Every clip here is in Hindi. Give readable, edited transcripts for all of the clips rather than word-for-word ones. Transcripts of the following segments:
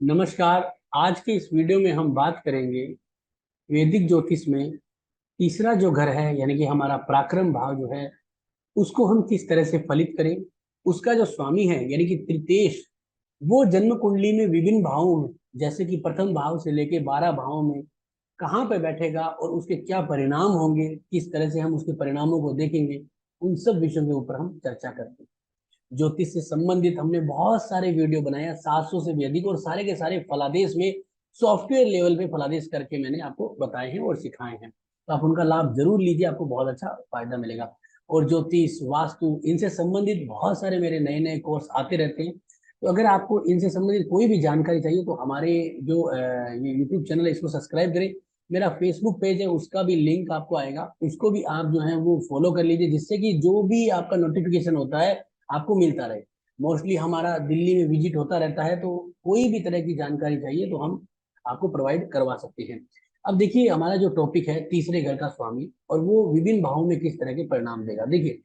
नमस्कार। आज के इस वीडियो में हम बात करेंगे वैदिक ज्योतिष में तीसरा जो घर है यानी कि हमारा पराक्रम भाव जो है उसको हम किस तरह से फलित करें। उसका जो स्वामी है यानी कि तृतीयेश वो जन्म कुंडली में विभिन्न भावों में जैसे कि प्रथम भाव से लेके 12 भावों में कहाँ पे बैठेगा और उसके क्या परिणाम होंगे, किस तरह से हम उसके परिणामों को देखेंगे, उन सब विषयों के ऊपर हम चर्चा करते हैं। ज्योतिष से संबंधित हमने बहुत सारे वीडियो बनाए, 700 से भी अधिक, और सारे के सारे फलादेश में सॉफ्टवेयर लेवल पे फलादेश करके मैंने आपको बताए हैं और सिखाए हैं। तो आप उनका लाभ जरूर लीजिए, आपको बहुत अच्छा फायदा मिलेगा। और ज्योतिष वास्तु इनसे संबंधित बहुत सारे मेरे नए नए कोर्स आते रहते हैं। तो अगर आपको इनसे संबंधित कोई भी जानकारी चाहिए तो हमारे जो ये यूट्यूब चैनल है इसको सब्सक्राइब करें। मेरा फेसबुक पेज है उसका भी लिंक आपको आएगा, उसको भी आप जो है वो फॉलो कर लीजिए, जिससे कि जो भी आपका नोटिफिकेशन होता है आपको मिलता रहे। मोस्टली हमारा दिल्ली में विजिट होता रहता है, तो कोई भी तरह की जानकारी चाहिए तो हम आपको प्रोवाइड करवा सकते हैं। अब देखिए हमारा जो टॉपिक है तीसरे घर का स्वामी और वो विभिन्न भावों में किस तरह के परिणाम देगा। देखिए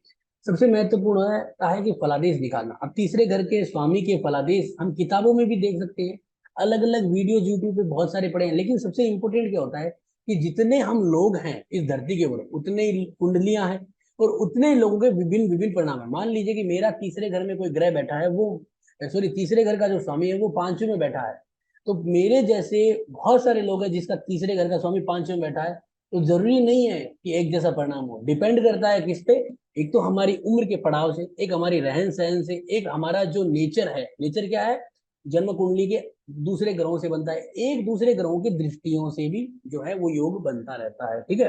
सबसे महत्वपूर्ण है कि फलादेश निकालना। अब तीसरे घर के स्वामी के फलादेश हम किताबों में भी देख सकते हैं, अलग अलग वीडियो यूट्यूब पे बहुत सारे पड़े हैं, लेकिन सबसे इंपॉर्टेंट क्या होता है कि जितने हम लोग हैं इस धरती के ऊपर उतने ही कुंडलियां हैं और उतने ही लोगों के विभिन्न विभिन्न परिणाम है। मान लीजिए कि मेरा तीसरे घर में कोई ग्रह बैठा है, वो सॉरी तीसरे घर का जो स्वामी है वो पांचवें में बैठा है, तो मेरे जैसे बहुत सारे लोग हैं जिसका तीसरे घर का स्वामी पांचवें में बैठा है। तो जरूरी नहीं है कि एक जैसा परिणाम हो, डिपेंड करता है किस पे। एक तो हमारी उम्र के पड़ाव से, एक हमारी रहन सहन से, एक हमारा जो नेचर है। नेचर क्या है? जन्म कुंडली के दूसरे ग्रहों से बनता है, एक दूसरे ग्रहों की दृष्टियों से भी जो है वो योग बनता रहता है। ठीक है,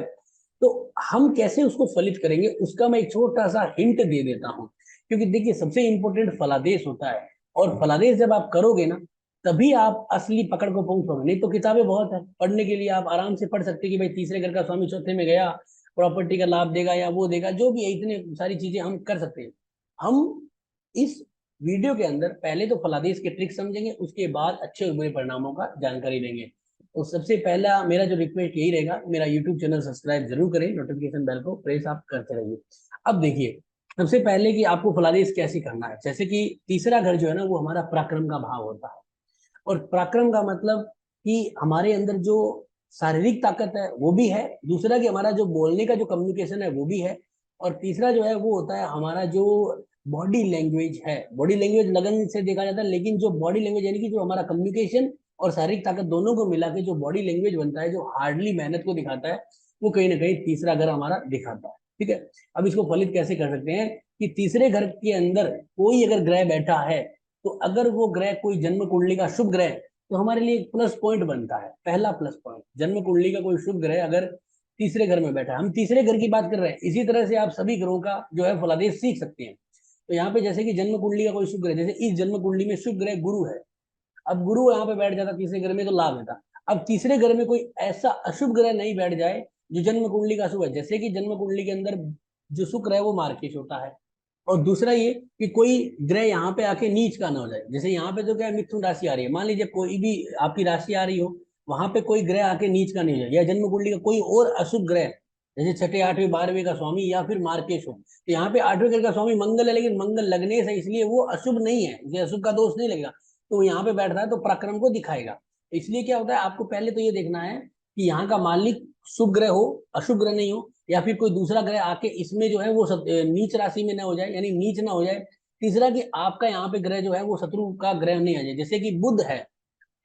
तो हम कैसे उसको फलित करेंगे उसका मैं एक छोटा सा हिंट दे देता हूं। क्योंकि देखिए सबसे इंपॉर्टेंट फलादेश होता है, और फलादेश जब आप करोगे ना तभी आप असली पकड़ को पहुंच पाओगे। नहीं तो किताबें बहुत है पढ़ने के लिए, आप आराम से पढ़ सकते हैं कि भाई तीसरे घर का स्वामी चौथे में गया, प्रॉपर्टी का लाभ देगा या वो देगा, जो भी है, इतने सारी चीजें हम कर सकते हैं। हम इस वीडियो के अंदर पहले तो फलादेश के ट्रिक समझेंगे, उसके बाद अच्छे और बुरे परिणामों का जानकारी लेंगे। तो सबसे पहला मेरा जो रिक्वेस्ट यही रहेगा, मेरा यूट्यूब चैनल सब्सक्राइब जरूर करें, नोटिफिकेशन बेल को प्रेस आप करते रहिए। अब देखिए सबसे पहले कि आपको फलादेश कैसे करना है। जैसे कि तीसरा घर जो है ना वो हमारा पराक्रम का भाव होता है, और पराक्रम का मतलब कि हमारे अंदर जो शारीरिक ताकत है वो भी है, दूसरा कि हमारा जो बोलने का जो कम्युनिकेशन है वो भी है, और तीसरा जो है वो होता है हमारा जो बॉडी लैंग्वेज है। बॉडी लैंग्वेज लगन से देखा जाता है, लेकिन जो बॉडी लैंग्वेज यानी कि जो हमारा कम्युनिकेशन और शारीरिक ताकत दोनों को मिला के जो बॉडी लैंग्वेज बनता है, जो हार्डली मेहनत को दिखाता है, वो कहीं ना कहीं तीसरा घर हमारा दिखाता है। ठीक है, अब इसको फलित कैसे कर सकते हैं कि तीसरे घर के अंदर कोई अगर ग्रह बैठा है, तो अगर वो ग्रह कोई जन्म कुंडली का शुभ ग्रह, तो हमारे लिए एक प्लस पॉइंट बनता है। पहला प्लस पॉइंट, जन्म कुंडली का कोई शुभ ग्रह अगर तीसरे घर में बैठा है, हम तीसरे घर की बात कर रहे हैं, इसी तरह से आप सभी ग्रहों का जो है फलादेश सीख सकते हैं। तो यहाँ पे जैसे कि जन्म कुंडली का कोई शुभ ग्रह, जैसे इस जन्म कुंडली में शुभ ग्रह गुरु है, अब गुरु यहाँ पे बैठ जाता तीसरे घर में तो लाभ देता। अब तीसरे घर में कोई ऐसा अशुभ ग्रह नहीं बैठ जाए जो जन्म कुंडली का शुभ है, जैसे कि जन्म कुंडली के अंदर जो शुक्र है वो मार्केश होता है, और दूसरा ये कि कोई ग्रह यहाँ पे आके नीच का ना हो जाए। जैसे यहाँ पे तो क्या है, मिथुन राशि आ रही है, मान लीजिए कोई भी आपकी राशि आ रही हो, वहां पे कोई ग्रह आके नीच का नहीं हो जाए, या जन्म कुंडली का कोई और अशुभ ग्रह जैसे छठे आठवें बारहवें का स्वामी या फिर मार्केश हो। तो यहाँ पे आठवें घर का स्वामी मंगल है, लेकिन मंगल लगने से इसलिए वो अशुभ नहीं है, इसलिए अशुभ का दोष नहीं लगेगा, तो यहाँ पे बैठ रहा है तो पराक्रम को दिखाएगा। इसलिए क्या होता है, आपको पहले तो ये देखना है कि यहाँ का मालिक शुभ ग्रह हो, अशुभ ग्रह नहीं हो, या फिर कोई दूसरा ग्रह आके इसमें जो है वो नीच राशि में ना हो जाए, यानी नीच ना हो जाए। तीसरा कि आपका यहाँ पे ग्रह जो है वो शत्रु का ग्रह नहीं आ जाए, जैसे कि बुध है।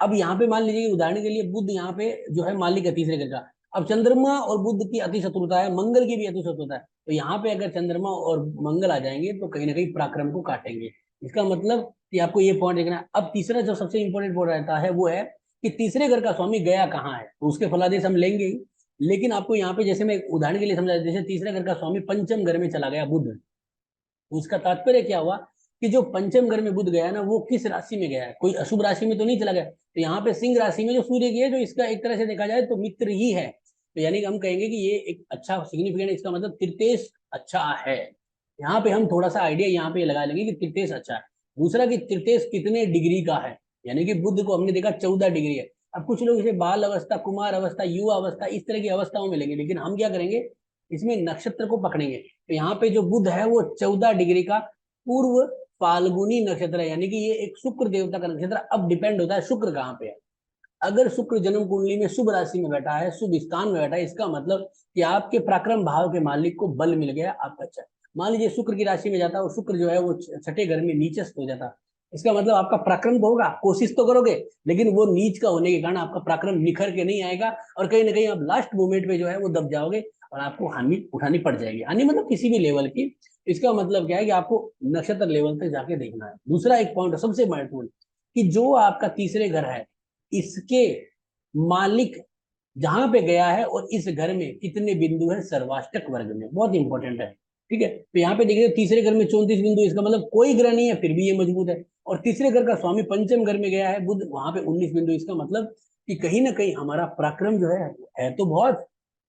अब यहाँ पे मान लीजिए उदाहरण के लिए बुध यहाँ पे जो है मालिक है तीसरे ग्रह का, अब चंद्रमा और बुध की अति शत्रुता है, मंगल की भी अति शत्रुता है, तो यहाँ पे अगर चंद्रमा और मंगल आ जाएंगे तो कहीं ना कहीं पराक्रम को काटेंगे। इसका मतलब कि आपको ये पॉइंट देखना है। अब तीसरा जो सबसे इंपॉर्टेंट पॉइंट रहता है वो है कि तीसरे घर का स्वामी गया कहाँ है, तो उसके फलादेश हम लेंगे ही, लेकिन आपको यहाँ पे जैसे मैं उदाहरण के लिए समझा, जैसे तीसरे घर का स्वामी पंचम घर में चला गया बुध, उसका तात्पर्य क्या हुआ कि जो पंचम घर में बुध गया ना वो किस राशि में गया है, कोई अशुभ राशि में तो नहीं चला गया। तो यहाँ पे सिंह राशि में जो सूर्य की है, जो इसका एक तरह से देखा जाए तो मित्र ही है, तो यानी कि हम कहेंगे कि ये एक अच्छा सिग्निफिकेंट, इसका मतलब तृतीय अच्छा है। यहाँ पे हम थोड़ा सा आइडिया यहाँ पे लगा लेंगे कि तृतीय अच्छा है। दूसरा कि तृतीय कितने डिग्री का है, यानी कि बुध को हमने देखा 14 डिग्री है। अब कुछ लोग इसे बाल अवस्था, कुमार अवस्था, युवा अवस्था, इस तरह की अवस्थाओं में लेंगे, लेकिन हम क्या करेंगे, इसमें नक्षत्र को पकड़ेंगे। तो यहाँ पे जो बुध है वो 14 डिग्री का पूर्व फाल्गुनी नक्षत्र है, यानी कि ये एक शुक्र देवता का नक्षत्र। अब डिपेंड होता है शुक्र कहाँ पे है। अगर शुक्र जन्म कुंडली में शुभ राशि में बैठा है, शुभ स्थान में बैठा है, इसका मतलब कि आपके पराक्रम भाव के मालिक को बल मिल गया आपका। अच्छा, मान लीजिए शुक्र की राशि में जाता है और शुक्र जो है वो छठे घर में नीचस्थ हो जाता, इसका मतलब आपका पराक्रम तो होगा, कोशिश तो करोगे, लेकिन वो नीच का होने के कारण आपका पराक्रम निखर के नहीं आएगा और कहीं ना कहीं आप लास्ट मोमेंट पे जो है वो दब जाओगे और आपको हानि उठानी पड़ जाएगी। हानि मतलब किसी भी लेवल की। इसका मतलब क्या है कि आपको नक्षत्र लेवल तक जाके देखना है। दूसरा एक पॉइंट सबसे महत्वपूर्ण, कि जो आपका तीसरे घर है, इसके मालिक जहां पे गया है और इस घर में कितने बिंदु है सर्वाष्टक वर्ग में, बहुत इंपॉर्टेंट है। ठीक है, तो यहाँ पे देखिए तीसरे घर में 34 बिंदु, इसका मतलब कोई ग्रह नहीं है फिर भी ये मजबूत है। और तीसरे घर का स्वामी पंचम घर में गया है बुध, वहां पे 19 बिंदु, इसका मतलब कि कहीं ना कहीं हमारा पराक्रम जो है तो बहुत,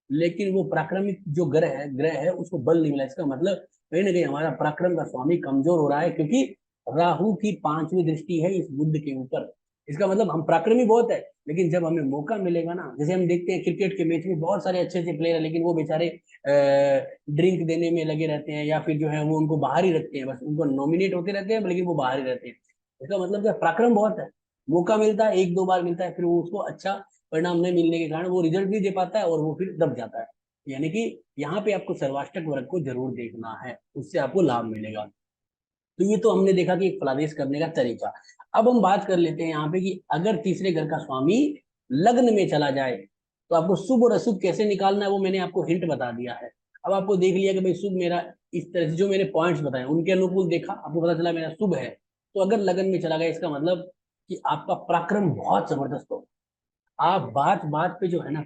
लेकिन वो पराक्रमिक जो ग्रह है उसको बल नहीं मिला। इसका मतलब कहीं ना कहीं हमारा पराक्रम का स्वामी कमजोर हो रहा है, क्योंकि राहु की पांचवी दृष्टि है इस बुध के ऊपर। इसका मतलब हम पराक्रमी बहुत है, लेकिन जब हमें मौका मिलेगा ना, जैसे हम देखते हैं क्रिकेट के मैच में बहुत सारे अच्छे अच्छे प्लेयर है, लेकिन वो बेचारे ड्रिंक देने में लगे रहते हैं, या फिर जो है वो उनको बाहर ही रखते हैं, बस उनको नॉमिनेट होते रहते हैं लेकिन वो बाहर ही रहते हैं। इसका मतलब क्या, पराक्रम बहुत है, मौका मिलता है, एक दो बार मिलता है, फिर वो उसको अच्छा परिणाम नहीं मिलने के कारण वो रिजल्ट नहीं दे पाता है और वो फिर दब जाता है। यानी कि यहाँ पे आपको सर्वाष्टक वर्ग को जरूर देखना है, उससे आपको लाभ मिलेगा। तो ये तो हमने देखा कि एक फलादेश करने का तरीका। अब हम बात कर लेते हैं यहाँ पे कि अगर तीसरे घर का स्वामी लग्न में चला जाए तो आपको शुभ और अशुभ कैसे निकालना है, वो मैंने आपको हिंट बता दिया है। अब आपको देख लिया कि भाई शुभ मेरा इस तरह से, जो मैंने पॉइंट्स बताए उनके अनुकूल देखा, आपको पता चला मेरा शुभ है, तो अगर लगन में चला गया इसका मतलब कि आपका पराक्रम बहुत जबरदस्त हो। आप बात बात पे जो है ना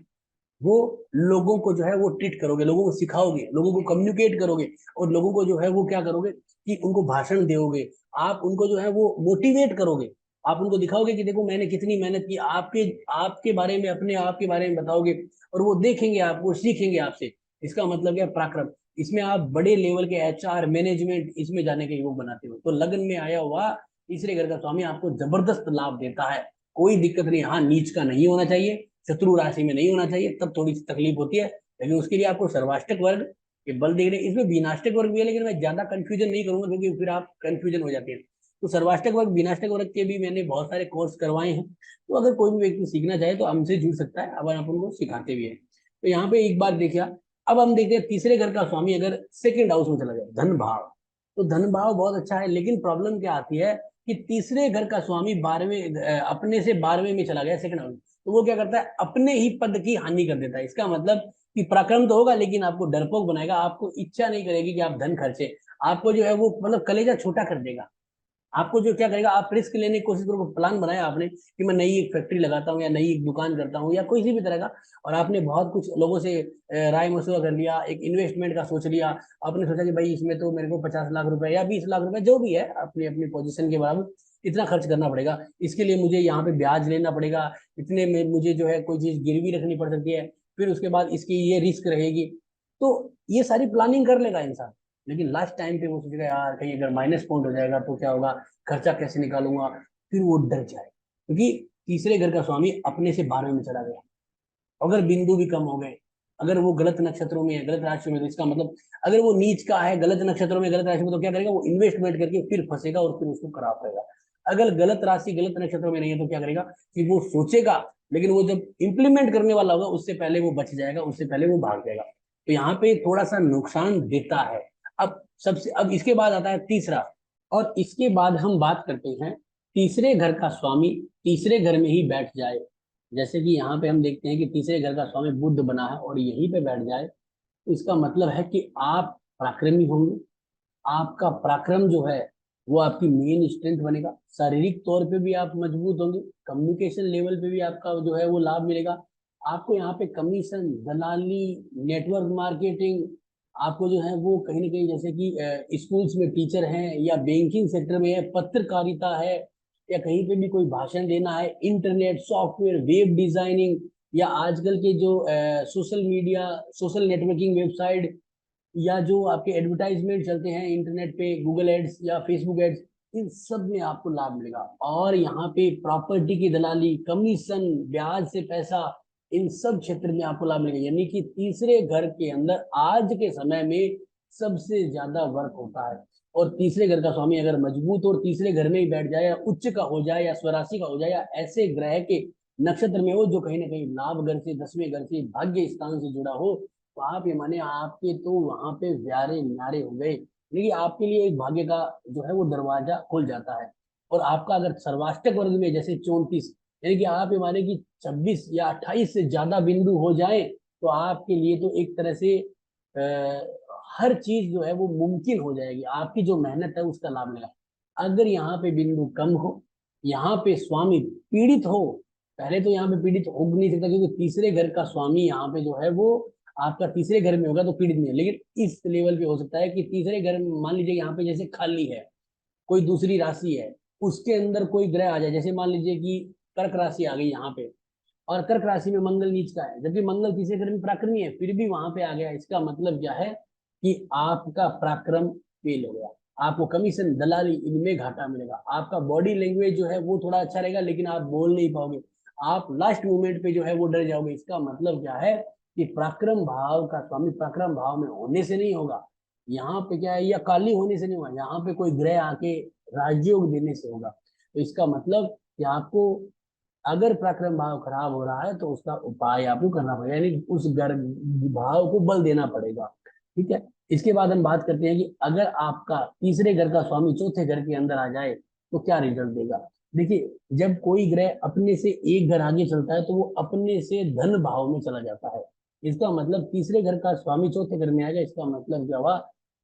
वो लोगों को जो है वो ट्रीट करोगे, लोगों को सिखाओगे, लोगों को कम्युनिकेट करोगे, और लोगों को जो है वो क्या करोगे कि उनको भाषण दोगे, आप उनको जो है वो मोटिवेट करोगे, आप उनको दिखाओगे कि देखो मैंने कितनी मेहनत की, आपके आपके बारे में, अपने आप के बारे में बताओगे, और वो देखेंगे आपको, सीखेंगे आपसे। इसका मतलब क्या, पराक्रम। इसमें आप बड़े लेवल के एचआर मैनेजमेंट इसमें जाने के योग बनाते हो। तो लगन में आया हुआ तीसरे घर का स्वामी आपको जबरदस्त लाभ देता है, कोई दिक्कत नहीं। हाँ, नीच का नहीं होना चाहिए, शत्रु राशि में नहीं होना चाहिए, तब थोड़ी सी तकलीफ होती है, लेकिन उसके लिए आपको सर्वाष्टक वर्ग के बल देख रहे हैं। इसमें विनाष्टक वर्ग भी है, लेकिन मैं ज्यादा कंफ्यूजन नहीं करूंगा क्योंकि फिर आप कंफ्यूजन हो जाते हैं। तो सर्वाष्टक वर्ग विनाष्टक वर्ग के भी मैंने बहुत सारे कोर्स करवाए हैं, तो अगर कोई भी व्यक्ति सीखना चाहे तो हमसे जुड़ सकता है, अब अपन को सिखाते भी है। तो यहाँ पे एक बार देखिए, अब हम देखते हैं तीसरे घर का स्वामी अगर सेकेंड हाउस में चला जाए, धन भाव, तो धन भाव बहुत अच्छा है, लेकिन प्रॉब्लम क्या आती है कि तीसरे घर का स्वामी 12वें अपने से 12वें में चला गया सेकंड हाउस, तो वो क्या करता है, अपने ही पद की हानि कर देता है। इसका मतलब कि पराक्रम तो होगा लेकिन आपको डरपोक बनाएगा, आपको इच्छा नहीं करेगी कि आप धन खर्चे, आपको जो है वो मतलब कलेजा छोटा कर देगा। आपको जो क्या करेगा, आप रिस्क लेने की कोशिश करोगे, प्लान बनाया आपने कि मैं नई एक फैक्ट्री लगाता हूँ या नई एक दुकान करता हूँ या कोई सी भी तरह का, और आपने बहुत कुछ लोगों से राय मशवरा कर लिया, एक इन्वेस्टमेंट का सोच लिया, आपने सोचा कि भाई इसमें तो मेरे को 50 लाख रुपए या 20 लाख रुपए जो भी है अपनी अपनी पोजीशन के बराबर इतना खर्च करना पड़ेगा, इसके लिए मुझे यहाँ पे ब्याज लेना पड़ेगा, इतने में मुझे जो है कोई चीज गिरवी रखनी पड़ सकती है, फिर उसके बाद इसकी ये रिस्क रहेगी। तो ये सारी प्लानिंग कर लेगा इंसान, लेकिन लास्ट टाइम पे वो सोचेगा यार कहीं अगर माइनस पॉइंट हो जाएगा तो क्या होगा, खर्चा कैसे निकालूंगा, फिर वो डर जाए, क्योंकि तीसरे घर का स्वामी अपने से 12वें में चला गया। अगर बिंदु भी कम हो गए, अगर वो गलत नक्षत्रों में है, गलत राशि में, तो इसका मतलब अगर वो नीच का है, गलत नक्षत्रों में, गलत राशि में, तो क्या करेगा, वो इन्वेस्टमेंट करके फिर फंसेगा और फिर उसको खराब करेगा। अगर गलत राशि गलत नक्षत्रों में नहीं है तो क्या करेगा कि वो सोचेगा, लेकिन वो जब इंप्लीमेंट करने वाला होगा उससे पहले वो बच जाएगा, उससे पहले वो भाग जाएगा। तो यहाँ पे थोड़ा सा नुकसान देता है। अब इसके बाद आता है तीसरा, और इसके बाद हम बात करते हैं तीसरे घर का स्वामी तीसरे घर में ही बैठ जाए। जैसे कि यहाँ पे हम देखते हैं कि तीसरे घर का स्वामी बुध बना है और यहीं पे बैठ जाए, तो इसका मतलब है कि आप पराक्रमी होंगे, आपका पराक्रम जो है वो आपकी मेन स्ट्रेंथ बनेगा, शारीरिक तौर पे भी आप मजबूत होंगे, कम्युनिकेशन लेवल पे भी आपका जो है वो लाभ मिलेगा। आपको यहाँ पे कमीशन, दलाली, नेटवर्क मार्केटिंग, आपको जो है वो कहीं ना कहीं, जैसे कि स्कूल्स में टीचर हैं या बैंकिंग सेक्टर में है, पत्रकारिता है, या कहीं पे भी कोई भाषण देना है, इंटरनेट, सॉफ्टवेयर, वेब डिजाइनिंग, या आजकल के जो social media, social networking website, या जो आपके एडवर्टाइजमेंट चलते हैं इंटरनेट पे, गूगल एड्स या फेसबुक एड्स, इन सब में आपको लाभ मिलेगा। और यहाँ पे प्रॉपर्टी की दलाली, कमीशन, ब्याज से पैसा, इन सब क्षेत्र में आपको लाभ मिलेगा। यानी कि तीसरे घर के अंदर आज के समय में सबसे ज्यादा वर्क होता है। और तीसरे घर का स्वामी अगर मजबूत और तीसरे घर में ही बैठ जाए, या उच्च का हो जाए, या स्वराशि का हो जाए, या ऐसे ग्रह के नक्षत्र में हो जो कहीं ना कहीं लाभ घर से, 10वें घर से, भाग्य स्थान से जुड़ा हो, तो आप ये माने आपके तो वहां पे व्यारे न्यारे हो गए। लेकिन आपके लिए एक भाग्य का जो है वो दरवाजा खुल जाता है। और आपका अगर सर्वाष्टक वर्ग में जैसे 34, यानी कि आप ये माने कि 26 या 28 से ज्यादा बिंदु हो जाए, तो आपके लिए तो एक तरह से हर चीज जो है वो मुमकिन हो जाएगी, आपकी जो मेहनत है उसका लाभ मिलेगा। अगर यहाँ पे बिंदु कम हो, यहाँ पे स्वामी पीड़ित हो, पहले तो यहाँ पे पीड़ित हो नहीं सकता क्योंकि तीसरे घर का स्वामी यहाँ पे जो है वो आपका तीसरे घर में होगा तो पीड़ित नहीं है। लेकिन इस लेवल पे हो सकता है कि तीसरे घर में मान लीजिए यहाँ पे जैसे खाली है, कोई दूसरी राशि है, उसके अंदर कोई ग्रह आ जाए, जैसे मान लीजिए कि कर्क राशि आ गई यहाँ पे, और कर्क राशि में मंगल नीच का है, जबकि मंगल तीसरे घर में पराक्रमी है, फिर भी वहां पे आ गया, इसका मतलब क्या है कि आपका पराक्रम फेल हो गया, आपको कमीशन दलाली इनमें घाटा मिलेगा, आपका बॉडी लैंग्वेज जो है वो थोड़ा अच्छा रहेगा लेकिन आप बोल नहीं पाओगे, आप लास्ट मोमेंट पे जो है वो डर जाओगे। इसका मतलब क्या है कि पराक्रम भाव का स्वामी पराक्रम भाव में होने से नहीं होगा, यहाँ पे क्या है, या काली होने से नहीं होगा, यहाँ पे कोई ग्रह आके राजयोग देने से होगा। तो इसका मतलब कि आपको अगर पराक्रम भाव खराब हो रहा है तो उसका उपाय आपको करना पड़ेगा, यानी उस घर भाव को बल देना पड़ेगा। ठीक है। इसके बाद हम बात करते हैं कि अगर आपका तीसरे घर का स्वामी चौथे घर के अंदर आ जाए तो क्या रिजल्ट देगा। देखिए, जब कोई ग्रह अपने से एक घर आगे चलता है तो वो अपने से धन भाव में चला जाता है। इसका मतलब तीसरे घर का स्वामी चौथे घर में आ जाए, इसका मतलब क्या हुआ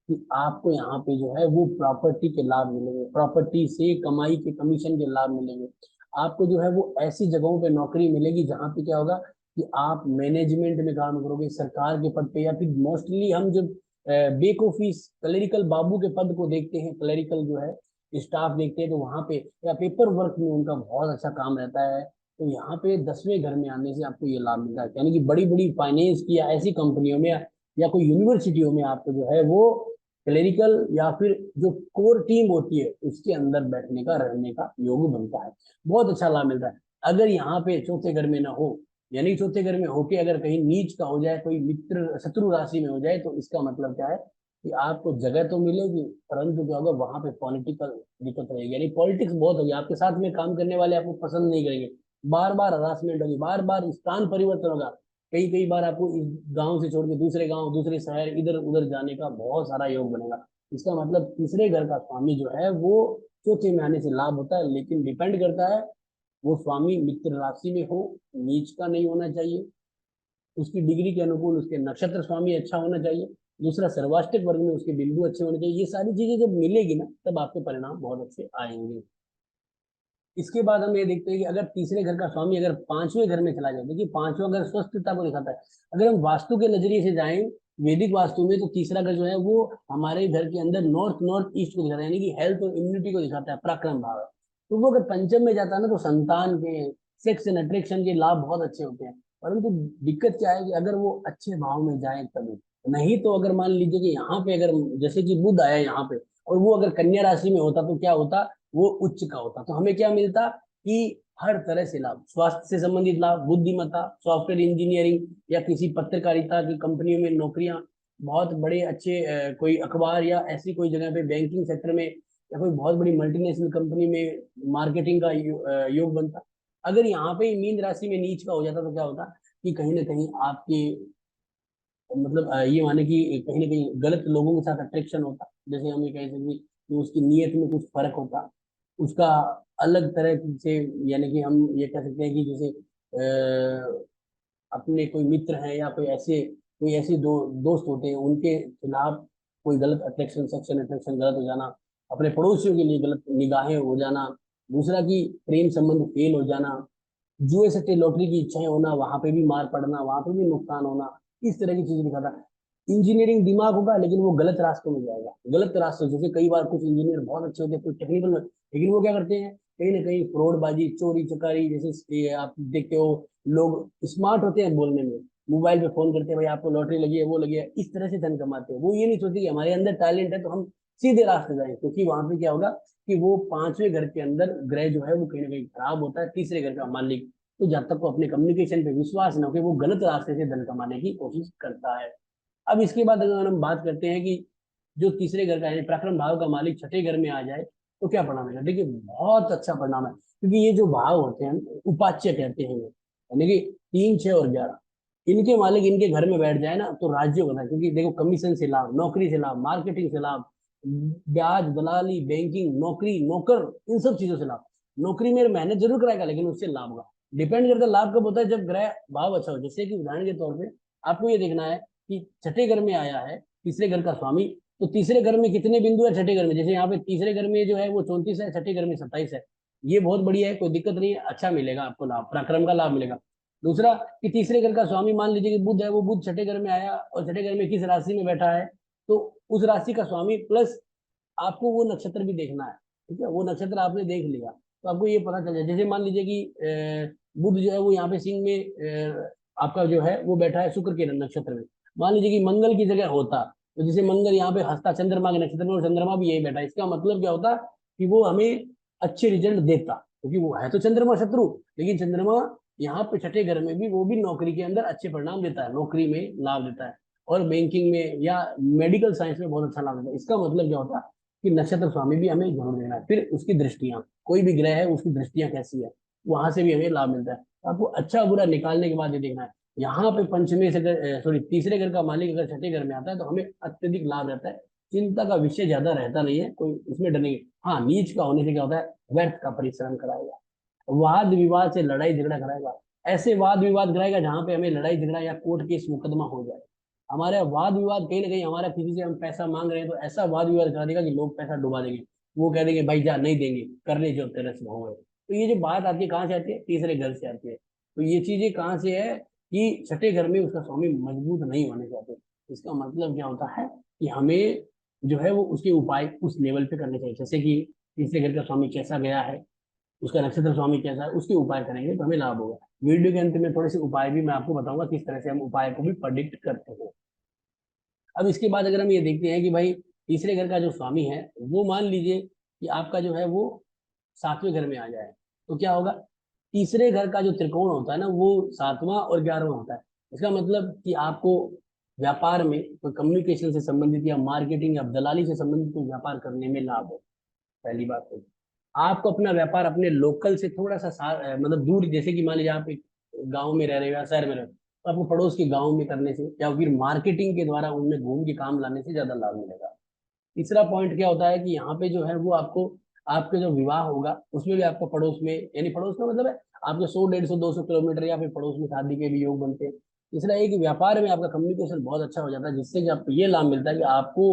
कि आपको यहाँ पे जो है वो प्रॉपर्टी के लाभ मिलेंगे, प्रॉपर्टी से कमाई के कमीशन के लाभ मिलेंगे, आपको जो है वो ऐसी जगहों पे नौकरी मिलेगी जहां पे क्या होगा कि आप मैनेजमेंट में काम करोगे, सरकार के पद पे, या फिर मोस्टली हम जब बेक ऑफिस क्लरिकल बाबू के पद को देखते हैं, क्लरिकल जो है स्टाफ देखते हैं, तो वहां पे या पेपर वर्क में उनका बहुत अच्छा काम रहता है। तो यहाँ पे 10वें घर में आने से आपको ये लाभ मिलता है, यानी कि बड़ी बड़ी फाइनेंस की या ऐसी कंपनियों में या कोई यूनिवर्सिटियों में आपको जो है वो क्लरिकल या फिर जो कोर टीम होती है उसके अंदर बैठने का रहने का योग बनता है, बहुत अच्छा लाभ मिलता है। अगर यहाँ पे चौथे घर में ना हो, यानी चौथे घर में होके अगर कहीं नीच का हो जाए, कोई मित्र शत्रु राशि में हो जाए, तो इसका मतलब क्या है कि आपको जगह तो मिलेगी परंतु क्या होगा वहां पे पॉलिटिकल दिक्कत रहेगी, यानी पॉलिटिक्स बहुत होगी, आपके साथ में काम करने वाले आपको पसंद नहीं करेंगे, बार बार हरासमेंट होगी, बार बार स्थान परिवर्तन होगा, कई कई बार आपको इस गांव से छोड़ के दूसरे गांव, दूसरे शहर, इधर उधर जाने का बहुत सारा योग बनेगा। इसका मतलब तीसरे घर का स्वामी जो है वो चौथे में आने से लाभ होता है, लेकिन डिपेंड करता है वो स्वामी मित्र राशि में हो, नीच का नहीं होना चाहिए, उसकी डिग्री के अनुकूल उसके नक्षत्र स्वामी अच्छा होना चाहिए, दूसरा सर्वाष्टक वर्ग में उसके बिंदु अच्छे होने चाहिए। ये सारी चीजें जब मिलेगी ना तब आपके परिणाम बहुत अच्छे आएंगे। इसके बाद हम ये देखते हैं कि अगर तीसरे घर का स्वामी अगर पांचवें घर में चला जाए, देखिए पांचवा घर स्वस्थता को दिखाता है। अगर हम वास्तु के नजरिए से जाएं, वैदिक वास्तु में, तो तीसरा घर जो है वो हमारे घर के अंदर नॉर्थ नॉर्थ ईस्ट को दिखाता है, यानी कि हेल्थ और इम्यूनिटी को दिखाता है, पराक्रम भाव है। तो वो अगर पंचम में जाता है ना तो संतान के, सेक्स एंड अट्रैक्शन के लाभ बहुत अच्छे होते हैं। परंतु दिक्कत क्या है कि अगर वो अच्छे भाव में जाए तभी, नहीं तो अगर मान लीजिए कि यहाँ पे अगर जैसे कि बुध आया यहाँ पे और वो अगर कन्या राशि में होता तो क्या होता, वो उच्च का होता, तो हमें क्या मिलता कि हर तरह से लाभ, स्वास्थ्य से संबंधित लाभ, बुद्धिमत्ता, सॉफ्टवेयर इंजीनियरिंग या किसी पत्रकारिता की कंपनियों में नौकरियां, बहुत बड़े अच्छे कोई अखबार या ऐसी कोई जगह पे बैंकिंग सेक्टर में, या कोई बहुत बड़ी मल्टीनेशनल कंपनी में मार्केटिंग का योग बनता। अगर यहाँ पे मीन राशि में नीच का हो जाता तो क्या होता कि कहीं ना कहीं आपके मतलब ये माने कि कहीं ना कहीं गलत लोगों के साथ अट्रैक्शन होता, जैसे हम ये कह सकते कि उसकी नीयत में कुछ फर्क होता, उसका अलग तरह से, यानी कि हम ये कह सकते हैं कि जैसे अपने कोई मित्र हैं या कोई ऐसे दोस्त होते हैं उनके खिलाफ कोई गलत अट्रैक्शन, सेक्शन अट्रैक्शन गलत हो जाना, अपने पड़ोसियों के लिए गलत निगाहें हो जाना, दूसरा की प्रेम संबंध फेल हो जाना, जुए सट्टे लॉटरी की इच्छाएं होना, वहां पे भी मार पड़ना, वहां पे भी नुकसान होना, इस तरह की चीजें दिखाता। इंजीनियरिंग दिमाग होगा लेकिन वो गलत रास्तों में जाएगा, गलत रास्तों, जैसे कई बार कुछ इंजीनियर बहुत अच्छे होते हैं कुछ टेक्निकल में, लेकिन वो क्या करते हैं कहीं ना कहीं फ्रॉडबाजी, चोरी चकारी, जैसे ये आप देखते हो, लोग स्मार्ट होते हैं बोलने में, मोबाइल पे फोन करते हैं भाई आपको लॉटरी लगी है, वो लगी है, इस तरह से धन कमाते हैं। वो ये नहीं सोचते कि हमारे अंदर टैलेंट है तो हम सीधे रास्ते जाएं, क्योंकि वहां पे क्या होगा कि वो पांचवें घर के अंदर ग्रह जो है वो कहीं ना कहीं खराब होता है, तीसरे घर का मालिक, तो जब तक वो अपने कम्युनिकेशन पे विश्वास न हो कि वो गलत रास्ते से धन कमाने की कोशिश करता है। अब इसके बाद अगर हम बात करते हैं कि जो तीसरे घर का यानी पराक्रम भाव का मालिक छठे घर में आ जाए तो क्या परिणाम है? देखिए बहुत अच्छा परिणाम है, क्योंकि ये जो भाव होते हैं उपाच्य कहते हैं, यानी कि 3, 6 और 11, इनके मालिक इनके घर में बैठ जाए ना तो राज्य होता है। क्योंकि देखो कमीशन से लाभ, नौकरी से लाभ, मार्केटिंग से लाभ, ब्याज, दलाली, बैंकिंग, नौकरी, नौकर, इन सब चीजों से लाभ। नौकरी में मेहनत जरूर कराएगा लेकिन उससे लाभ होगा। डिपेंड करता है लाभ कब होता है, जब ग्रह भाव अच्छा हो। जैसे कि उदाहरण के तौर पे आपको ये देखना है कि छठे घर में आया है तीसरे घर का स्वामी, तो तीसरे घर में कितने बिंदु है छठे घर में? जैसे यहाँ पे तीसरे घर में जो है वो 34 है, छठे घर में 27 है। ये बहुत बढ़िया है, कोई दिक्कत नहीं है, अच्छा मिलेगा आपको लाभ, पराक्रम का लाभ मिलेगा। दूसरा कि तीसरे घर का स्वामी मान लीजिए कि बुध है, वो बुध छठे घर में आया और छठे घर में किस राशि में बैठा है, तो उस राशि का स्वामी प्लस आपको वो नक्षत्र भी देखना है। ठीक है, वो नक्षत्र आपने देख लिया तो आपको ये पता चल जाए। जैसे मान लीजिए कि बुध जो है वो यहाँ पे सिंह में आपका जो है वो बैठा है शुक्र के नक्षत्र में। मान लीजिए कि मंगल की जगह होता, तो जैसे मंगल यहाँ पे हस्ता चंद्रमा के नक्षत्र में और चंद्रमा भी यही बैठा है, इसका मतलब क्या होता कि वो हमें अच्छे रिजल्ट देता, क्योंकि वो है तो चंद्रमा शत्रु, लेकिन चंद्रमा यहाँ पे छठे घर में भी वो भी नौकरी के अंदर अच्छे परिणाम देता है, नौकरी में लाभ देता है और बैंकिंग में या मेडिकल साइंस में बहुत अच्छा लाभ देता है। इसका मतलब क्या होता है कि नक्षत्र स्वामी भी हमें जरूर देना है। फिर उसकी दृष्टियां, कोई भी ग्रह है उसकी दृष्टियां कैसी है, वहां से भी हमें लाभ मिलता है। तो आपको अच्छा बुरा निकालने के बाद ये देखना है, यहाँ पे पंचमे से सॉरी तीसरे घर का मालिक अगर छठे घर में आता है तो हमें अत्यधिक लाभ रहता है, चिंता का विषय ज्यादा रहता नहीं है, कोई इसमें डर नहीं है। हाँ, नीच का होने से क्या होता है, व्यर्थ का परिश्रम कराएगा, वाद विवाद से लड़ाई झगड़ा कराएगा, ऐसे वाद विवाद कराएगा जहां पे हमें लड़ाई झगड़ा या कोर्ट केस मुकदमा हो जाए। हमारा वाद विवाद कहीं ना कहीं, हमारा किसी से हम पैसा मांग रहे हैं तो ऐसा वाद विवाद करा देगा कि लोग पैसा डुबा देंगे, वो कह देंगे भाई जा नहीं देंगे, करने जो तेरे से हो। तो ये जो बात आती है कहाँ से आती है, तीसरे घर से आती है। तो ये चीजें कहाँ से है कि छठे घर में उसका स्वामी मजबूत नहीं होने चाहते। इसका मतलब क्या होता है कि हमें जो है वो उसके उपाय उस लेवल पे करने चाहिए। जैसे कि तीसरे घर का स्वामी कैसा गया है, उसका नक्षत्र स्वामी कैसा है, उसके उपाय करेंगे तो हमें लाभ होगा। वीडियो के अंत में थोड़े से उपाय भी मैं आपको बताऊंगा किस तरह से हम उपाय को भी प्रेडिक्ट करते हैं। अब इसके बाद अगर हम ये देखते हैं कि भाई तीसरे घर का जो स्वामी है वो मान लीजिए कि आपका जो है वो सातवें घर में आ जाए, तो क्या होगा, तीसरे घर का जो त्रिकोण होता है ना वो सातवां और 11वां होता है। इसका मतलब कि आपको व्यापार में कोई कम्युनिकेशन से संबंधित या मार्केटिंग या दलाली से संबंधित कोई व्यापार करने में लाभ हो। पहली बात है आपको अपना व्यापार अपने लोकल से थोड़ा सा मतलब दूर, जैसे कि मान लीजिए आप एक गांव में रह रहे हो या शहर में रह रहे हो, तो आपको पड़ोस के गांव में करने से या फिर मार्केटिंग के द्वारा उनमें घूम के काम लाने से ज्यादा लाभ मिलेगा। तीसरा पॉइंट क्या होता है कि यहाँ पे जो है वो आपको आपके जो विवाह होगा उसमें भी आपको पड़ोस में, यानी पड़ोस का मतलब है आपके 100, 150, 200 किलोमीटर या फिर पड़ोस में शादी के भी योग बनते हैं। तीसरा एक व्यापार में आपका कम्युनिकेशन बहुत अच्छा हो जाता है, जिससे कि आपको ये लाभ मिलता है कि आपको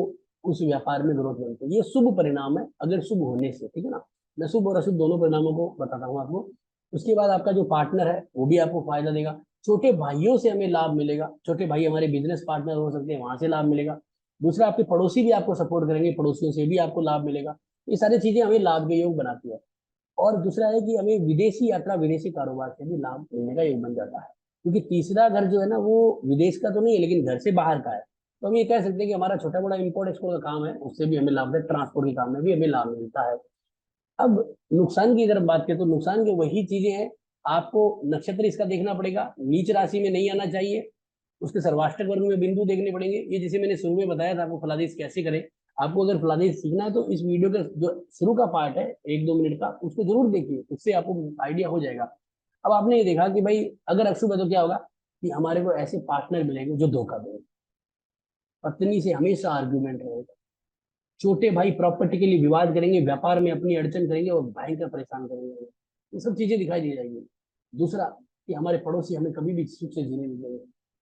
उस व्यापार में ग्रोथ मिलती है। ये शुभ परिणाम है अगर शुभ होने से, ठीक है ना। मैं शुभ और अशुभ दोनों परिणामों को बताता हूँ आपको। उसके बाद आपका जो पार्टनर है वो भी आपको फायदा देगा, छोटे भाइयों से हमें लाभ मिलेगा, छोटे भाई हमारे बिजनेस पार्टनर हो सकते हैं, वहां से लाभ मिलेगा। दूसरा आपके पड़ोसी भी आपको सपोर्ट करेंगे, पड़ोसियों से भी आपको लाभ मिलेगा। ये सारी चीजें हमें लाभ के योग बनाती है। और दूसरा है कि हमें विदेशी यात्रा, विदेशी कारोबार से भी लाभ मिलने का योग बन जाता है, क्योंकि तीसरा घर जो है ना वो विदेश का तो नहीं है लेकिन घर से बाहर का है। तो हम ये कह सकते हैं कि हमारा छोटा बड़ा इम्पोर्ट एक्सपोर्ट का काम है, उससे भी हमें लाभ है, ट्रांसपोर्ट के काम में भी हमें लाभ मिलता है। अब नुकसान की अगर बात करें तो नुकसान की वही चीजें हैं, आपको नक्षत्र इसका देखना पड़ेगा, नीच राशि में नहीं आना चाहिए, उसके सर्वाष्टक वर्ग में बिंदु देखने पड़ेंगे। ये जैसे मैंने शुरू में बताया था आपको फलादेश कैसे करें, आपको अगर फलादेश सीखना है तो इस वीडियो का जो शुरू का पार्ट है 1-2 मिनट का उसको जरूर देखिए, उससे आपको आइडिया हो जाएगा। अब आपने ये देखा कि भाई अगर अशुभ है तो क्या होगा कि हमारे को ऐसे पार्टनर मिलेंगे जो धोखा देंगे, पत्नी से हमेशा आर्ग्यूमेंट रहेगा, छोटे भाई प्रॉपर्टी के लिए विवाद करेंगे, व्यापार में अपनी अड़चन करेंगे और भयंकर परेशान करेंगे, ये सब चीजें दिखाई दे जाएंगी। दूसरा कि हमारे पड़ोसी हमें कभी भी सुख से जीने नहीं देंगे।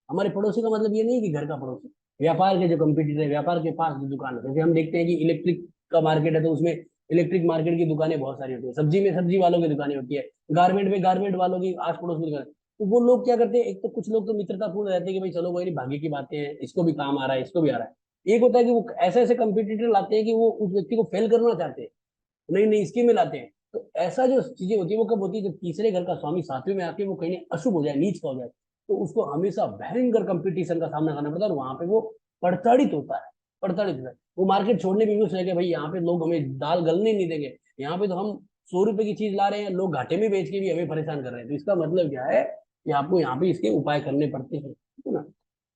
हमारे पड़ोसी का मतलब ये नहीं कि घर का पड़ोसी, व्यापार के जो कंपटीटर है, व्यापार के पास जो दुकान है, जैसे हम देखते हैं कि इलेक्ट्रिक का मार्केट है तो उसमें इलेक्ट्रिक मार्केट की दुकानें बहुत सारी होती है, सब्जी में सब्जी वालों की दुकानें होती है, गारमेंट में गारमेंट वालों की आस पड़ोस में दुकान। तो वो लोग क्या करते हैं, एक तो कुछ लोग तो मित्रतापूर्ण रहते हैं कि भाई चलो कोई नहीं, भाग्य की बातें हैं, इसको भी काम आ रहा है, इसको भी आ रहा है। एक होता है कि वो ऐसे ऐसे कंपटीटर लाते हैं कि वो उस व्यक्ति को फेल करना चाहते हैं, नई नई स्कीमें लाते हैं। तो ऐसा जो चीजें होती है वो कब होती है, जब तीसरे घर का स्वामी सातवें में आके वो कहीं अशुभ हो जाए, नीच का हो जाए, तो उसको हमेशा भयंकर कंपटीशन का सामना करना पड़ता है और वहां पे वो प्रताड़ित होता है, प्रताड़ित होता है। वो मार्केट छोड़ने भी सोचेगा भाई यहाँ पे लोग हमें दाल गलने नहीं देंगे, यहाँ पे तो हम 100 रुपए की चीज ला रहे हैं, लोग घाटे में बेच के भी हमें परेशान कर रहे हैं। तो इसका मतलब क्या है कि आपको यहाँ पे इसके उपाय करने पड़ते हैं, ठीक है ना।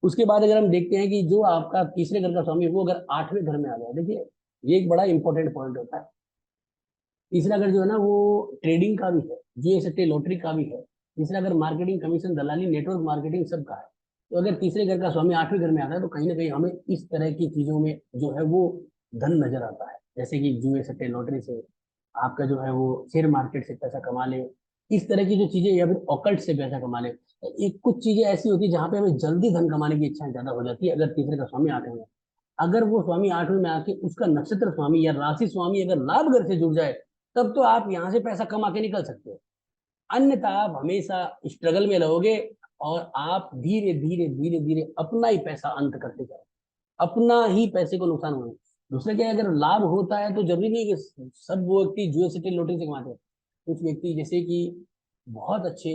उसके बाद अगर हम देखते हैं कि जो आपका तीसरे घर का स्वामी है वो अगर आठवें घर में आ जाए, देखिए ये एक बड़ा इंपॉर्टेंट पॉइंट होता है। तीसरा घर जो है ना वो ट्रेडिंग का भी है, जुए सट्टे लॉटरी का भी है। तीसरा घर मार्केटिंग कमीशन दलाली नेटवर्क मार्केटिंग सब का है। तो अगर तीसरे घर का स्वामी आठवें घर में आता है तो कहीं ना कहीं हमें इस तरह की चीजों में जो है वो धन नजर आता है, जैसे कि जुए सट्टे लॉटरी से आपका जो है वो शेयर मार्केट से पैसा कमा ले, इस तरह की जो चीजें, या फिर ऑकल्ट से पैसा कमा ले। एक कुछ चीजें ऐसी होती है जहां पे हमें जल्दी धन कमाने की इच्छा ज्यादा हो जाती है अगर तीसरे का स्वामी आठवें में। अगर वो स्वामी आठवें में आके उसका नक्षत्र स्वामी या राशि स्वामी अगर लाभ घर से जुड़ जाए, तब तो आप यहाँ से पैसा कमा के निकल सकते हो। अन्यथा आप हमेशा स्ट्रगल में रहोगे और आप धीरे धीरे धीरे धीरे अपना ही पैसा अंत करते जाओ, अपना ही पैसे को नुकसान होगा। दूसरा क्या है, अगर लाभ होता है तो जरूरी नहीं कि सब वो व्यक्ति जुए सट्टे लॉटरी से कमाते हैं। कुछ व्यक्ति जैसे कि बहुत अच्छे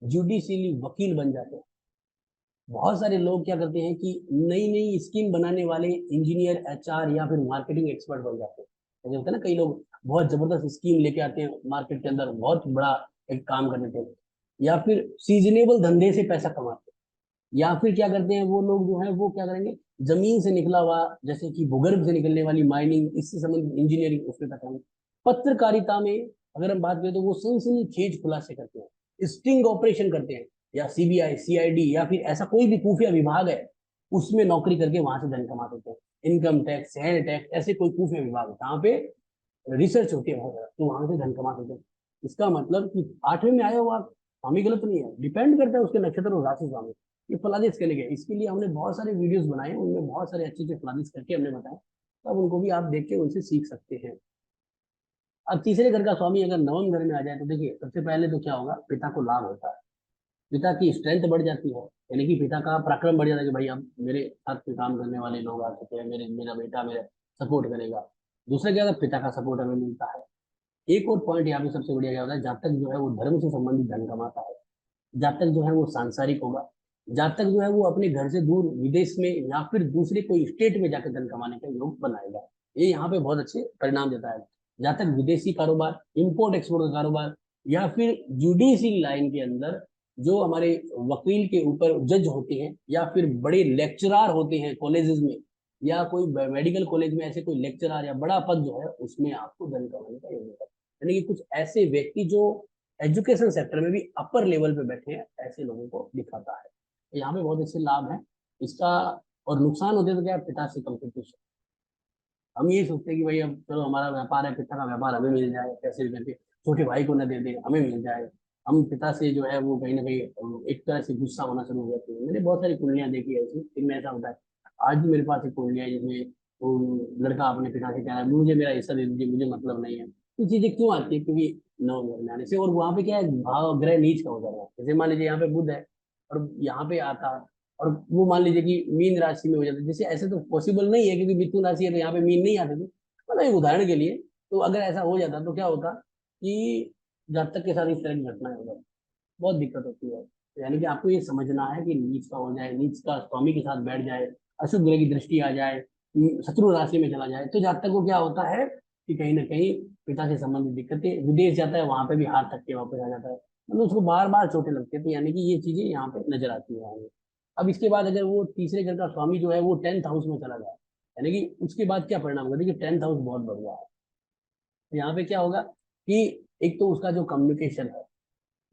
जुडिशियली वकील बन जाते हैं। बहुत सारे लोग क्या करते हैं कि नई नई स्कीम बनाने वाले इंजीनियर, एचआर या फिर मार्केटिंग एक्सपर्ट बन जाते हैं। जैसे होता है ना, कई लोग बहुत जबरदस्त स्कीम लेके आते हैं मार्केट के अंदर, बहुत बड़ा एक काम कर देते हैं। या फिर सीजनेबल धंधे से पैसा कमाते हैं। या फिर क्या करते हैं वो लोग जो है वो क्या करेंगे, जमीन से निकला हुआ, जैसे कि भूगर्भ से निकलने वाली माइनिंग, इससे संबंधित इंजीनियरिंग, उसमें पैसा कमाएंगे। पत्रकारिता में अगर हम बात करें तो वो सनसनीखेज खुलासे करते हैं, स्टिंग ऑपरेशन करते हैं, या सीबीआई सीआईडी या फिर ऐसा कोई भी खुफिया विभाग है उसमें नौकरी करके वहां से धन कमा देते हैं। इनकम टैक्स, शहर टैक्स, ऐसे कोई खुफिया विभाग है जहाँ पे रिसर्च होती है बहुत ज्यादा, तो वहां से धन कमा सकते हैं। इसका मतलब कि आठवें में आया हुआ स्वामी गलत नहीं है, डिपेंड करता है उसके नक्षत्र और राशि स्वामी ये फलादेश के लिए। इसके लिए हमने बहुत सारे वीडियोस बनाए, उनमें बहुत सारे अच्छे अच्छे फलादेश करके हमने बताया, तब उनको भी आप देख के उनसे सीख सकते हैं। अब तीसरे घर का स्वामी अगर नवम घर में आ जाए तो देखिए सबसे पहले तो क्या होगा, पिता को लाभ होता है, पिता की स्ट्रेंथ बढ़ जाती है, यानी कि पिता का पराक्रम बढ़ जाता है कि भाई अब मेरे साथ में काम करने वाले लोग आ चुके हैं, मेरा बेटा मेरा सपोर्ट करेगा। दूसरा क्या होता है, पिता का सपोर्ट हमें मिलता है। एक और पॉइंट यहाँ पे सबसे बढ़िया क्या होता है, जब तक जो है वो धर्म से संबंधित धन कमाता है, जब तक जो है वो सांसारिक होगा, जब तक जो है वो अपने घर से दूर विदेश में या फिर दूसरे कोई स्टेट में जाकर धन कमाने का योग बनाएगा। ये यहाँ पे बहुत अच्छे परिणाम देता है। जहां तक विदेशी कारोबार, इंपोर्ट एक्सपोर्ट का कारोबार, या फिर जुडिशियल लाइन के अंदर जो हमारे वकील के ऊपर जज होते हैं, या फिर बड़े लेक्चरार होते हैं कॉलेजेस में, या कोई मेडिकल कॉलेज में ऐसे कोई लेक्चरार या बड़ा पद जो है उसमें आपको धन कमाने का योग होता है। यानी कि कुछ ऐसे व्यक्ति जो एजुकेशन सेक्टर में भी अपर लेवल पे बैठे हैं, ऐसे लोगों को दिखाता है। तो यहाँ पे बहुत अच्छे लाभ है इसका। और नुकसान होते तो क्या है, पिता से कंपटीशन। हम ये सोचते हैं कि भाई अब चलो हमारा व्यापार है, पिता का व्यापार हमें मिल जाए कैसे भी करके, छोटे भाई को न दे दे, हमें मिल जाए। हम पिता से जो है वो कहीं ना कहीं एक तरह से गुस्सा होना शुरू हो जाती है। मैंने बहुत सारी कुंडलियां देखी है ऐसी, इनमें ऐसा होता है। आज भी मेरे पास एक कुंडली है जिसमें वो लड़का अपने पिता से कह रहा है मुझे मेरा हिस्सा दे दीजिए, मुझे मतलब नहीं है। ये चीजें क्यों आती है, क्योंकि नौ घर में आने से। और वहां पे क्या है, भाव ग्रह नीच का हो जा रहा है। जैसे मान लीजिए यहाँ पे बुध है और यहाँ पे आता, और वो मान लीजिए कि मीन राशि में हो जाता है, जैसे ऐसे तो पॉसिबल नहीं है क्योंकि मिथुन राशि है तो यहाँ पे मीन नहीं आते थे, मतलब एक उदाहरण के लिए। तो अगर ऐसा हो जाता तो क्या होता कि जातक के साथ इस तरह की घटनाएं हो जाती, बहुत दिक्कत होती है। तो यानी कि आपको ये समझना है कि नीच का हो जाए, नीच का स्वामी के साथ बैठ जाए, अशुभ ग्रह की दृष्टि आ जाए, शत्रु राशि में चला जाए, तो जातक को क्या होता है कि कहीं ना कहीं पिता से संबंधित दिक्कतें, विदेश जाता है वहां पे भी हाथ तक के वापस आ जाता है, मतलब उसको बार बार चोटें लगती है। तो यानी कि ये चीजें यहाँ पे नजर आती है हमें। अब इसके बाद अगर वो तीसरे घर का स्वामी जो है वो 10th हाउस में चला जाए, यानी कि उसके बाद क्या परिणाम होगा, देखिए 10th हाउस बहुत बढ़ रहा है। तो यहाँ पे क्या होगा कि एक तो उसका जो कम्युनिकेशन है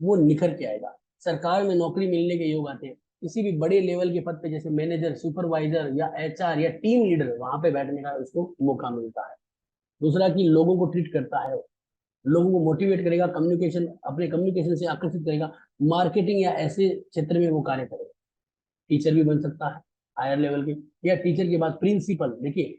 वो निखर के आएगा, सरकार में नौकरी मिलने के योग आते हैं, किसी भी बड़े लेवल के पद पे जैसे मैनेजर, सुपरवाइजर या एचआर या टीम लीडर, वहां पे बैठने का उसको मौका मिलता है। दूसरा कि लोगों को ट्रीट करता है, लोगों को मोटिवेट करेगा, कम्युनिकेशन, अपने कम्युनिकेशन से आकर्षित करेगा, मार्केटिंग या ऐसे क्षेत्र में वो कार्य करेगा। टीचर भी बन सकता है हायर लेवल के, या टीचर के बाद प्रिंसिपल। देखिए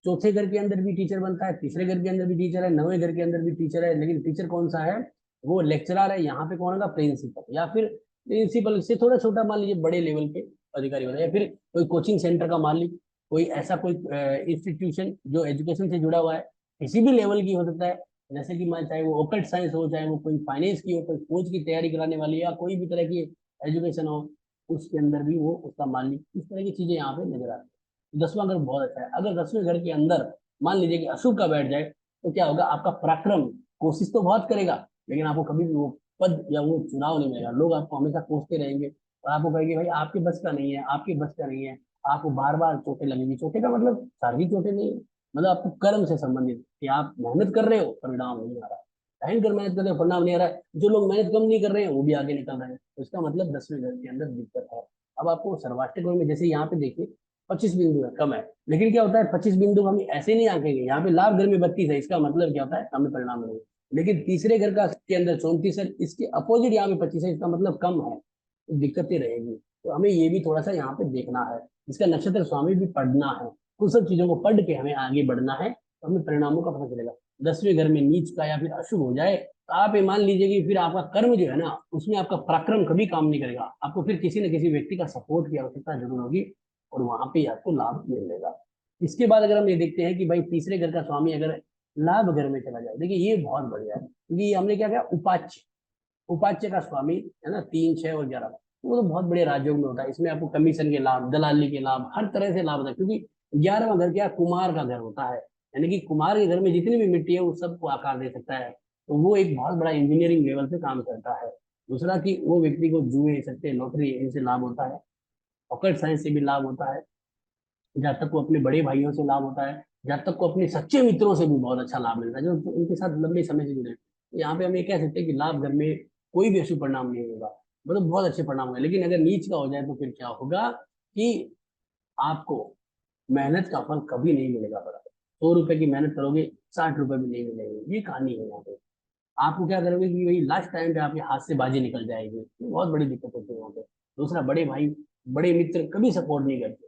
चौथे घर के अंदर भी टीचर बनता है, तीसरे घर के अंदर भी टीचर है, नवे घर के अंदर भी टीचर है, लेकिन टीचर कौन सा है, वो लेक्चरर है। यहाँ पे कौन होगा, प्रिंसिपल, या फिर प्रिंसिपल से थोड़ा छोटा मान लीजिए बड़े लेवल के अधिकारी होता है, या फिर कोई कोचिंग सेंटर का मालिक, कोई ऐसा कोई इंस्टीट्यूशन जो एजुकेशन से जुड़ा हुआ है, किसी भी लेवल की हो सकता है। जैसे कि मान चाहे वो ओकल्ट साइंस हो, चाहे वो कोई फाइनेंस की हो, कोई कोच की तैयारी कराने वाली, या कोई भी तरह की एजुकेशन हो, उसके अंदर भी वो उसका मालिक, इस तरह की चीजें यहाँ पे नजर आती है। 10वां घर बहुत अच्छा है। अगर 10वें घर के अंदर मान लीजिए कि अशुभ का बैठ जाए, तो क्या होगा, आपका पराक्रम, कोशिश तो बहुत करेगा लेकिन आपको कभी भी वो पद या वो चुनाव नहीं मिलेगा, लोग आपको हमेशा कोसते रहेंगे, और आपको कहेगी भाई आपके बस का नहीं है, आपके बस का नहीं है, आपको बार बार चोटें लगेंगी। चोटें का मतलब शारीरिक चोटें नहीं है, मतलब आपको कर्म से संबंधित कि आप मेहनत कर रहे हो, परिणाम नहीं आ रहा है, भयंकर मेहनत कर रहे हो, परिणाम नहीं आ रहा है। जो लोग मेहनत कम नहीं कर रहे हैं वो भी आगे निकल रहे हैं, तो इसका मतलब 10वें घर के अंदर दिक्कत है। अब आपको सर्वाष्टक में जैसे यहाँ पे देखिए 25 बिंदु है, कम है, लेकिन क्या होता है 25 बिंदु हम ऐसे नहीं आंकेंगे। यहाँ पे लाभ घर में 32 है, इसका मतलब क्या होता है हमें परिणाम नहीं। लेकिन तीसरे घर का के अंदर 34 है, इसके अपोजिट यहाँ पे 25 है, इसका मतलब कम है, तो दिक्कतें रहेगी। तो हमें ये भी थोड़ा सा यहाँ पे देखना है, इसका नक्षत्र स्वामी भी पढ़ना है, उन सब चीजों को पढ़ के हमें आगे बढ़ना है, तो हमें परिणामों का पता चलेगा। 10वें घर में नीच का या फिर अशुभ हो जाए तो आप ये मान लीजिए कि फिर आपका कर्म जो है ना, उसमें आपका पराक्रम कभी काम नहीं करेगा, आपको फिर किसी न किसी व्यक्ति का सपोर्ट की आवश्यकता जरूर होगी, और वहां पे आपको लाभ मिलेगा। इसके बाद अगर हम ये देखते हैं कि भाई तीसरे घर का स्वामी अगर लाभ घर में चला जाए, देखिए ये बहुत बढ़िया है, क्योंकि हमने क्या किया, उपाच्य, उपाच्य का स्वामी है ना, 3, 6 और 11, वो तो बहुत बड़े राजयोग में होता है। इसमें आपको कमीशन के लाभ, दलाली के लाभ, हर तरह से लाभ होता है, क्योंकि 11वां घर क्या, कुमार का घर होता है, यानी कि कुमार के घर में जितनी भी मिट्टी है वो सबको आकार दे सकता है, तो वो एक बहुत बड़ा इंजीनियरिंग लेवल पे काम करता है। दूसरा कि वो व्यक्ति को जुए, सट्टे, लॉटरी इनसे लाभ होता है, ऑकल्ट साइंस से भी लाभ होता है, जहाँ तक को अपने बड़े भाइयों से लाभ होता है, जहाँ तक को अपने सच्चे मित्रों से भी बहुत अच्छा लाभ मिलता है, जो उनके साथ लंबे समय से जुड़े हैं। तो यहाँ पे हम ये कह सकते हैं कि लाभ घर में कोई भी अशुभ परिणाम नहीं होगा, मतलब बहुत अच्छे परिणाम होंगे। लेकिन अगर नीच का हो जाए तो फिर क्या होगा कि आपको मेहनत का फल कभी नहीं मिलेगा बराबर। 100 रुपए की मेहनत करोगे, 60 रुपए भी नहीं मिलेंगे, ये कहानी है यहाँ पे। आपको क्या करोगे कि वही लास्ट टाइम पे आपके हाथ से बाजी निकल जाएगी, ये बहुत बड़ी दिक्कत होती है यहाँ पे। दूसरा, बड़े भाई, बड़े मित्र कभी सपोर्ट नहीं करते,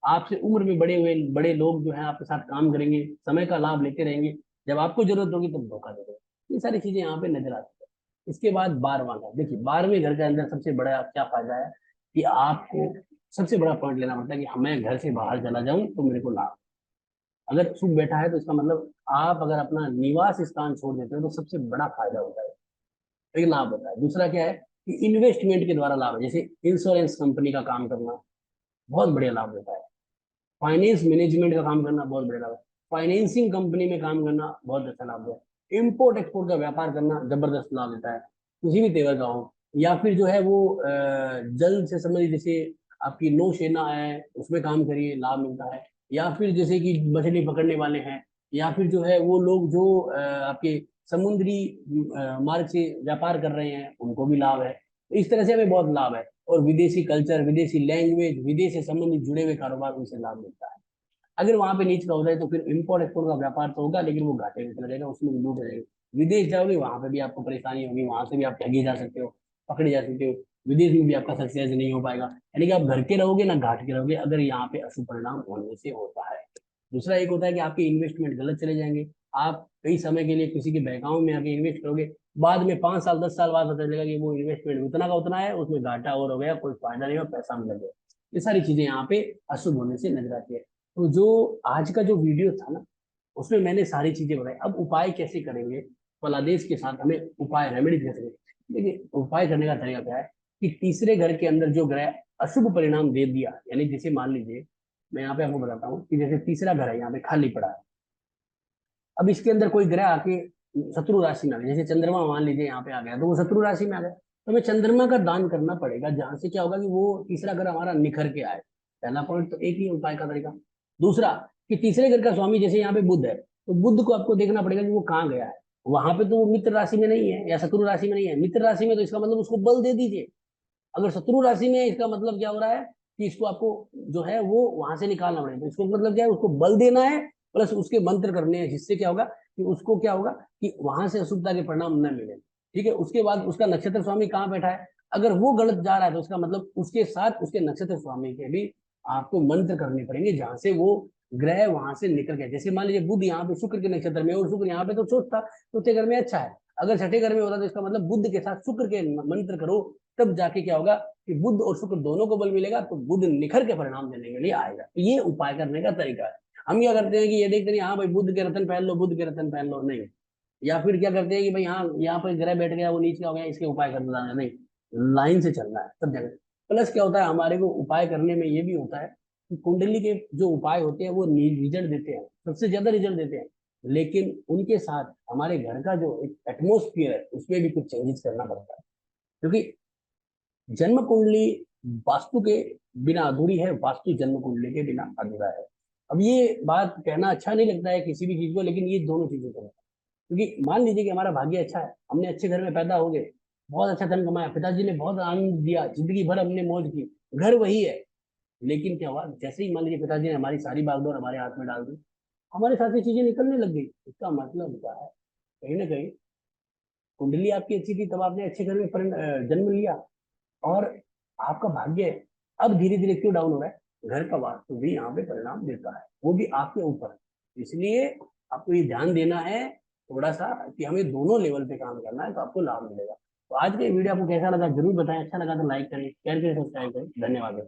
आपसे उम्र में बड़े हुए बड़े लोग जो है आपके साथ काम करेंगे, समय का लाभ लेते रहेंगे, जब आपको जरूरत होगी तब धोखा देंगे। ये सारी चीजें यहाँ पे नजर आती है। इसके बाद 12वां घर, देखिए 12वें घर के अंदर सबसे बड़ा क्या फायदा है कि आपको सबसे बड़ा पॉइंट लेना पड़ता है कि मैं घर से बाहर चला जाऊं तो मेरे को लाभ। अगर शुभ बैठा है तो इसका मतलब आप अगर अपना निवास स्थान छोड़ देते हो तो सबसे बड़ा फायदा होता है, तो ये लाभ होता है। दूसरा क्या है कि इन्वेस्टमेंट के द्वारा लाभ है, जैसे इंश्योरेंस कंपनी का काम करना बहुत बढ़िया लाभ देता है, फाइनेंस मैनेजमेंट का काम करना बहुत बढ़िया लाभ है, फाइनेंसिंग कंपनी में काम करना बहुत अच्छा लाभ है, इम्पोर्ट एक्सपोर्ट का व्यापार करना जबरदस्त लाभ देता है, किसी भी तेवर का हो। या फिर जो है वो जल से संबंधित, जैसे आपकी नौसेना है उसमें काम करिए, लाभ मिलता है। या फिर जैसे कि मछली पकड़ने वाले हैं, या फिर जो है वो लोग जो आपके समुद्री मार्ग से व्यापार कर रहे हैं, उनको भी लाभ है। तो इस तरह से हमें बहुत लाभ है। और विदेशी कल्चर, विदेशी लैंग्वेज, विदेश से संबंधित जुड़े हुए कारोबार, उनसे लाभ मिलता है। अगर वहां पे नीच का हो जाए तो फिर इम्पोर्ट एक्सपोर्ट का व्यापार तो होगा, लेकिन वो घाटे में चला जाएगा, उसमें लूट हो जाएगी। विदेश जाओगे वहां पे भी आपको परेशानी होगी, वहां से भी आप ठगी जा सकते हो, पकड़े जा सकते हो, विदेश में भी आपका सक्सेस नहीं हो पाएगा, यानी कि आप घर के रहोगे ना घाट के रहोगे, अगर यहाँ पे अशुभ परिणाम होने से होता है। दूसरा एक होता है कि आपके इन्वेस्टमेंट गलत चले जाएंगे, आप कई समय के लिए किसी के बहकावे में आके इन्वेस्ट करोगे, बाद में 5 साल 10 साल बाद पता चलेगा कि वो इन्वेस्टमेंट उतना का उतना है, उसमें घाटा और हो गया, कोई फायदा नहीं हुआ, पैसा मिल गया। ये सारी चीजें यहाँ पे अशुभ होने से नजर आती है। तो जो आज का जो वीडियो था ना, उसमें मैंने सारी चीजें बताई। अब उपाय कैसे करेंगे, फलादेश के साथ हमें उपाय, रेमेडी कैसे करेंगे। देखिए उपाय करने का तरीका क्या है कि तीसरे घर के अंदर जो ग्रह अशुभ परिणाम दे दिया, यानी जैसे मान लीजिए, मैं यहाँ पे आपको बताता हूँ कि जैसे तीसरा घर है यहाँ पे खाली पड़ा है, अब इसके अंदर कोई ग्रह आके शत्रु राशि में आ गया, जैसे चंद्रमा मान लीजिए यहाँ पे आ गया, तो वो शत्रु राशि में आ गया, तो हमें चंद्रमा का दान करना पड़ेगा, जहां से क्या होगा कि वो तीसरा घर हमारा निखर के आए। पहला पॉइंट तो एक ही उपाय का तरीका। दूसरा कि तीसरे घर का स्वामी जैसे यहाँ पे बुध है, तो बुध को आपको देखना पड़ेगा कि वो कहाँ गया है। वहां पे तो वो मित्र राशि में नहीं है या शत्रु राशि में नहीं है, मित्र राशि में, तो इसका मतलब उसको बल दे दीजिए। अगर शत्रु राशि में है, इसका मतलब क्या हो रहा है कि इसको आपको जो है वो वहां से निकालना पड़ेगा, तो इसको मतलब क्या है, उसको बल देना है, प्लस उसके मंत्र करने हैं, जिससे क्या होगा कि उसको क्या होगा कि वहां से अशुभता के परिणाम न मिले। ठीक है, उसके बाद उसका नक्षत्र स्वामी कहाँ बैठा है, अगर वो गलत जा रहा है तो उसका मतलब उसके साथ उसके नक्षत्र स्वामी के भी आपको मंत्र करने पड़ेंगे, जहां से वो ग्रह वहां से निकल गया। जैसे मान लीजिए बुध यहाँ पे शुक्र के नक्षत्र में, और शुक्र यहाँ पे तो चौथा चौथे घर में अच्छा है, अगर छठे घर में होता तो इसका मतलब बुध के साथ शुक्र के मंत्र करो, तब जाके क्या होगा कि बुध और शुक्र दोनों को बल मिलेगा, तो बुध निखर के परिणाम देने के लिए आएगा। तो ये उपाय करने का तरीका है। हम क्या करते हैं कि ये देखते नहीं, हाँ भाई बुध के रतन पहन लो, बुध के रतन पहन लो, नहीं। या फिर क्या करते हैं कि भाई हाँ यहाँ पर ग्रह बैठ गया, वो नीचे हो गया, इसके उपाय कर दो, नहीं, लाइन से चलना है तब जाकर। प्लस क्या होता है हमारे को उपाय करने में ये भी होता है कि कुंडली के जो उपाय होते हैं वो रिजल्ट देते हैं, सबसे ज्यादा रिजल्ट देते हैं, लेकिन उनके साथ हमारे घर का जो एक एटमोस्फियर है उसमें भी कुछ चेंजेस करना पड़ता है। क्योंकि जन्म कुंडली वास्तु के बिना अधूरी है, वास्तु जन्म कुंडली के बिना अधूरा है। अब ये बात कहना अच्छा नहीं लगता है किसी भी चीज को, लेकिन ये दोनों चीजें करना, क्योंकि मान लीजिए कि हमारा भाग्य अच्छा है, हमने अच्छे घर में पैदा हो गए, बहुत अच्छा धन कमाया, पिताजी ने बहुत आनंद दिया, जिंदगी भर हमने मौज की, घर वही है, लेकिन क्या हुआ, जैसे ही मान लीजिए पिताजी ने हमारी सारी बागडोर हमारे हाथ में डाल दी, हमारे साथ ये चीजें निकलने लग गई। इसका मतलब क्या है, कहीं ना कहीं कुंडली आपकी अच्छी थी, तब आपने अच्छे घर में जन्म लिया, और आपका भाग्य अब धीरे धीरे क्यों डाउन हो रहा है, घर का वास्तु भी यहाँ पे परिणाम देता है, वो भी आपके ऊपर है। इसलिए आपको ये ध्यान देना है थोड़ा सा कि हमें दोनों लेवल पे काम करना है, तो आपको लाभ मिलेगा। तो आज का ये वीडियो आपको कैसा लगा जरूर बताएं, अच्छा लगा तो लाइक करें, शेयर करें, सब्सक्राइब करें। धन्यवाद।